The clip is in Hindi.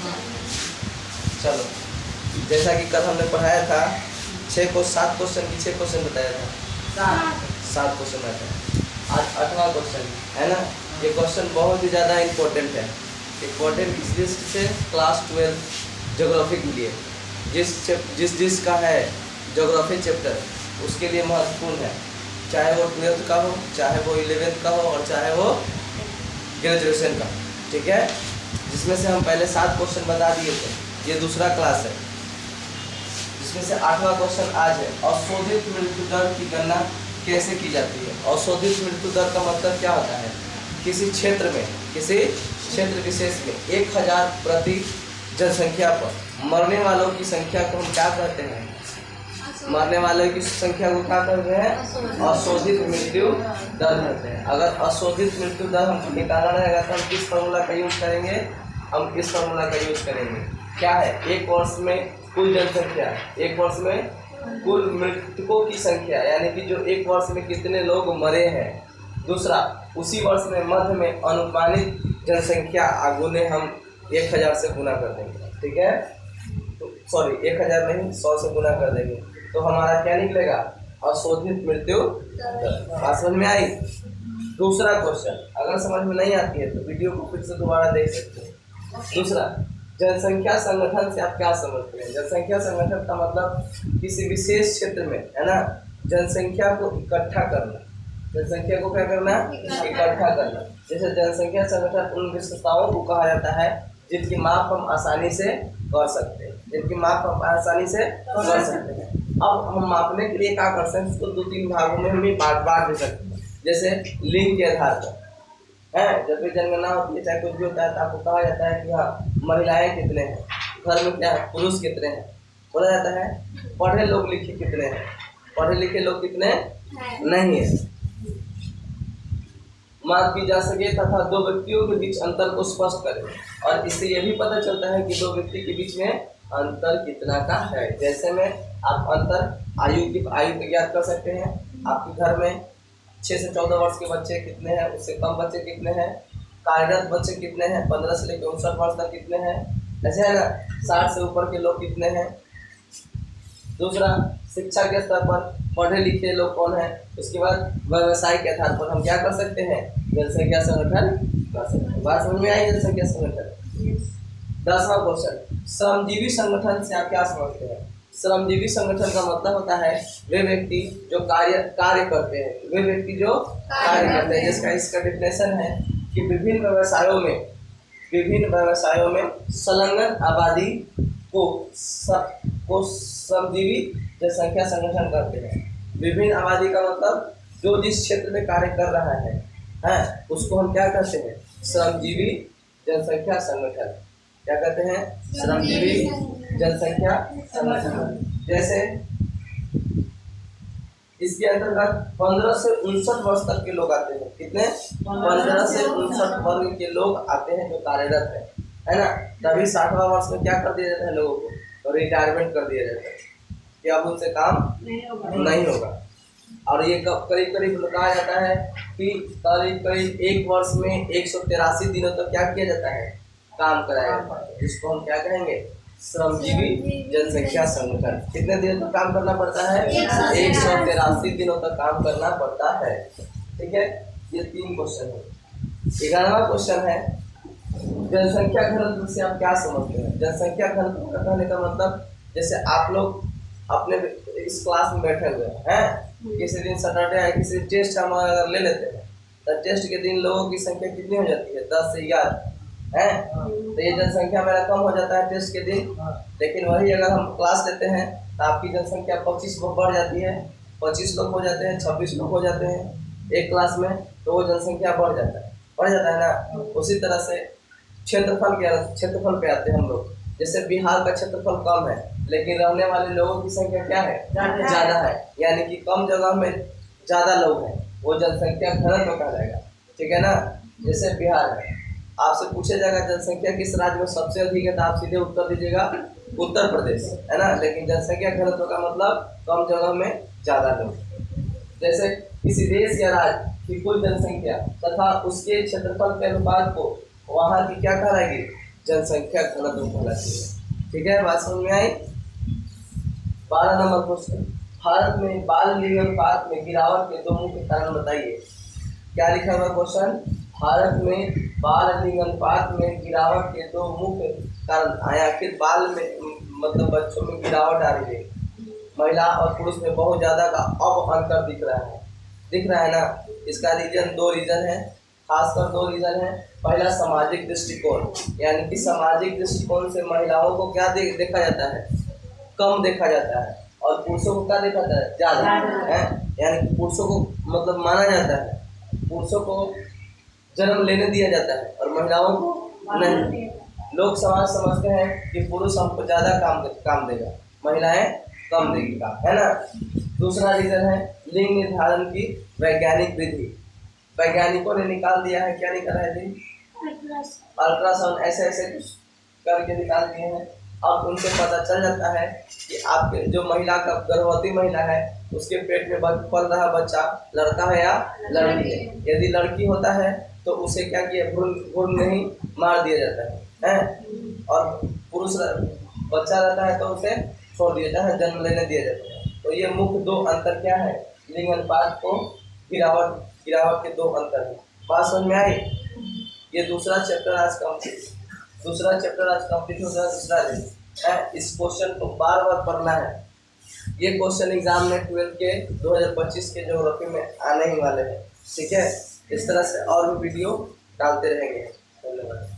चलो, जैसा कि कल हमने पढ़ाया था 7 क्वेश्चन की 6 क्वेश्चन बताया था, 7 क्वेश्चन आया था। आज 8वां क्वेश्चन है ना। ये क्वेश्चन बहुत ही ज़्यादा इम्पोर्टेंट है। इम्पोर्टेंट इसलिए से क्लास 12 ज्योग्राफी के लिए जिस का है ज्योग्राफी चैप्टर, उसके लिए महत्वपूर्ण है। चाहे वो 12th का हो, चाहे वो 11th का हो, और चाहे वो ग्रेजुएशन का, ठीक है। जिसमें से हम पहले 7 क्वेश्चन बता दिए थे। ये दूसरा क्लास है, जिसमें से 8वां क्वेश्चन आज है। औसोधित मृत्यु दर की गणना कैसे की जाती है? औसोधित मृत्यु दर का मतलब क्या होता है? किसी क्षेत्र में, किसी क्षेत्र विशेष में 1000 प्रति जनसंख्या पर मरने वालों की संख्या को हम क्या कहते हैं? मरने वालों की संख्या को क्या कहते हैं? अशोधित मृत्यु दर कहते हैं। अगर अशोधित मृत्यु दर हमको निकालना रहेगा तो हम किस फॉर्मूला का यूज करेंगे? हम इस फॉर्मूला का यूज करेंगे। क्या है? एक वर्ष में कुल जनसंख्या, एक वर्ष में कुल मृतकों की संख्या, यानी कि जो एक वर्ष में कितने लोग मरे हैं। दूसरा, उसी वर्ष में मध्य में अनुमानित जनसंख्या गुने हम 1000 से गुना कर देंगे, ठीक है। तो सॉरी 1000 नहीं, 100 से गुना कर देंगे तो हमारा क्या निकलेगा? अशोधित मृत्यु दर। बात समझ में आई? दूसरा क्वेश्चन, अगर समझ में नहीं आती है तो वीडियो को फिर से दोबारा देख सकते हैं। दूसरा, जनसंख्या संगठन से आप क्या समझते हैं? जनसंख्या संगठन का मतलब किसी विशेष क्षेत्र में, है ना, जनसंख्या को इकट्ठा करना। जनसंख्या को क्या करना? इकट्ठा करना। जैसे जनसंख्या संगठन उन विशेषताओं को कहा जाता है जिनकी माप हम आसानी से कर सकते हैं, जिनकी माप हम आसानी से कर सकते हैं। अब हम मापने के लिए क्या कर सकते हैं? उसको 2-3 भागों में हम बांट भी सकते हैं। जैसे लिंग के आधार पर है, जब भी जनगणना होती है, चाहे कुछ भी होता है, तो आपको कहा जाता है कि हाँ, महिलाएं कितने हैं, घर में क्या है, पुरुष कितने हैं, बोला जाता है। पढ़े लोग लिखे कितने हैं, पढ़े लिखे लोग कितने नहीं है। माप की जा सके तथा 2 व्यक्तियों के बीच अंतर को स्पष्ट करें, और इससे यह भी पता चलता है कि 2 व्यक्ति के बीच में अंतर कितना का है। जैसे में आप अंतर आयु को ज्ञात कर सकते हैं। आपके घर में 6 से 14 वर्ष के बच्चे कितने हैं, उससे कम बच्चे कितने हैं, कार्यरत बच्चे कितने हैं, 15 से लेकर 59 वर्ष तक कितने हैं, ऐसे है ना, 60 से ऊपर के लोग कितने हैं। दूसरा, शिक्षा के स्तर पर पढ़े लिखे लोग कौन है। उसके बाद व्यवसाय के आधार पर हम क्या कर सकते हैं? जनसंख्या संगठन कर सकते हैं। बात समझ में आई? जनसंख्या संगठन। 10वां क्वेश्चन, श्रमजीवी संगठन से आप क्या समझते हैं? श्रमजीवी संगठन का मतलब होता है वे व्यक्ति जो कार्य करते हैं, वे व्यक्ति जो कार्य करते हैं। जिसका इसका डिफिनेशन है कि विभिन्न व्यवसायों में संलग्न आबादी को श्रमजीवी जनसंख्या संगठन करते हैं। विभिन्न आबादी का मतलब जो जिस क्षेत्र में कार्य कर रहा है, उसको हम क्या कहते हैं? श्रमजीवी जनसंख्या संगठन। क्या कहते हैं? श्रमजीवी जनसंख्या संगठन। जैसे इसके अंतर्गत 15 से 59 वर्ष तक के लोग आते हैं। कितने? 15 से 59 वर्ग के लोग आते हैं जो कार्यरत है ना। तभी 60वां वर्ष में क्या कर दिया जाता है? लोगों को रिटायरमेंट कर दिया जाता है कि अब उनसे काम नहीं होगा। और ये करीब कहा जाता है कि करीब एक वर्ष में 183 दिनों तक क्या किया जाता है? काम कराया जाता है। जिसको हम क्या कहेंगे? श्रमजीवी जनसंख्या संगठन। कितने दिनों तक काम करना पड़ता है? 183 दिनों तक काम करना पड़ता है, ठीक है। ये 3 क्वेश्चन है। 11वां क्वेश्चन है, जनसंख्या घनत्व से आप क्या समझते हैं? जनसंख्या घनत्व का कहने का मतलब, जैसे आप लोग अपने इस क्लास में बैठे हुए हैं, किसी दिन सैटरडे है, किसी टेस्ट हम अगर ले लेते हैं तो टेस्ट के दिन लोगों की संख्या कितनी हो जाती है? 10 से 11 है। तो ये जनसंख्या मेरा कम हो जाता है टेस्ट के दिन। लेकिन वही अगर हम क्लास लेते हैं तो आपकी जनसंख्या 25 बढ़ जाती है, 25 लोग हो जाते हैं, 26 लोग हो जाते हैं एक क्लास में, तो वो जनसंख्या बढ़ जाता है ना। उसी तरह से क्षेत्रफल पे आते हैं हम लोग। जैसे बिहार का क्षेत्रफल कम है, लेकिन रहने वाले लोगों की संख्या क्या है? ज़्यादा है, यानी कि कम जगह में ज़्यादा लोग हैं, वो जनसंख्या घनत्व कहा जाएगा, ठीक है ना। जैसे बिहार है, आपसे पूछा जाएगा जनसंख्या किस राज्य में सबसे अधिक है, तो आप सीधे उत्तर दीजिएगा उत्तर प्रदेश, है ना। लेकिन जनसंख्या घनत्व का मतलब कम जगह में ज़्यादा लोग। जैसे किसी देश या राज्य की कुल जनसंख्या तथा उसके क्षेत्रफल के अनुपात को वहाँ की क्या कहलाएगी? जनसंख्या घनत्व कहलाती है। ठीक है, बात समझ में आई। 12 नंबर क्वेश्चन, भारत में बाल लिंग अनुपात में गिरावट के दो मुख्य कारण बताइए। क्या लिखा हुआ क्वेश्चन, भारत में बाल लिंग अनुपात में गिरावट के दो मुख्य कारण आया। आखिर बाल में मतलब बच्चों में गिरावट आ रही है, महिला और पुरुष में बहुत ज्यादा का अब अंतर दिख रहा है ना। इसका रीजन, दो रीजन है, खासकर दो रीजन है। पहला सामाजिक दृष्टिकोण, यानी कि सामाजिक दृष्टिकोण से महिलाओं को क्या देखा जाता है, कम देखा जाता है, और पुरुषों को क्या देखा जाता है, ज्यादा है। यानी कि पुरुषों को मतलब माना जाता है, पुरुषों को जन्म लेने दिया जाता है और महिलाओं को नहीं। लोग समाज समझते हैं कि पुरुष हमको ज्यादा काम देगा, महिलाएं कम देगी काम, है ना। दूसरा रीजन है लिंग निर्धारण की वैज्ञानिक विधि। वैज्ञानिकों ने निकाल दिया है, क्या निकाला है जी, अल्ट्रासाउंड, ऐसे कुछ करके निकाल दिए हैं। अब उनसे पता चल जाता है कि आपके जो महिला का गर्भवती महिला है उसके पेट में पल रहा बच्चा लड़का है या लड़की है। यदि लड़की होता है तो उसे क्या किया, भ्रूण में ही मार दिया जाता है, और पुरुष बच्चा रहता है तो उसे छोड़ दिया जाता है, जन्म लेने दिया जाता है। तो ये मुख्य दो अंतर क्या है, लिंग अनुपात को गिरावट के दो अंतर है। बात समझ में आई। ये दूसरा चैप्टर आज कंप्लीट हो गया, दूसरा दिन है। इस क्वेश्चन को बार बार पढ़ना है। ये क्वेश्चन एग्जाम में 12 के 2025 के ज्योग्राफी में आने ही वाले हैं। ठीक है, इस तरह से और भी वीडियो डालते रहेंगे। धन्यवाद।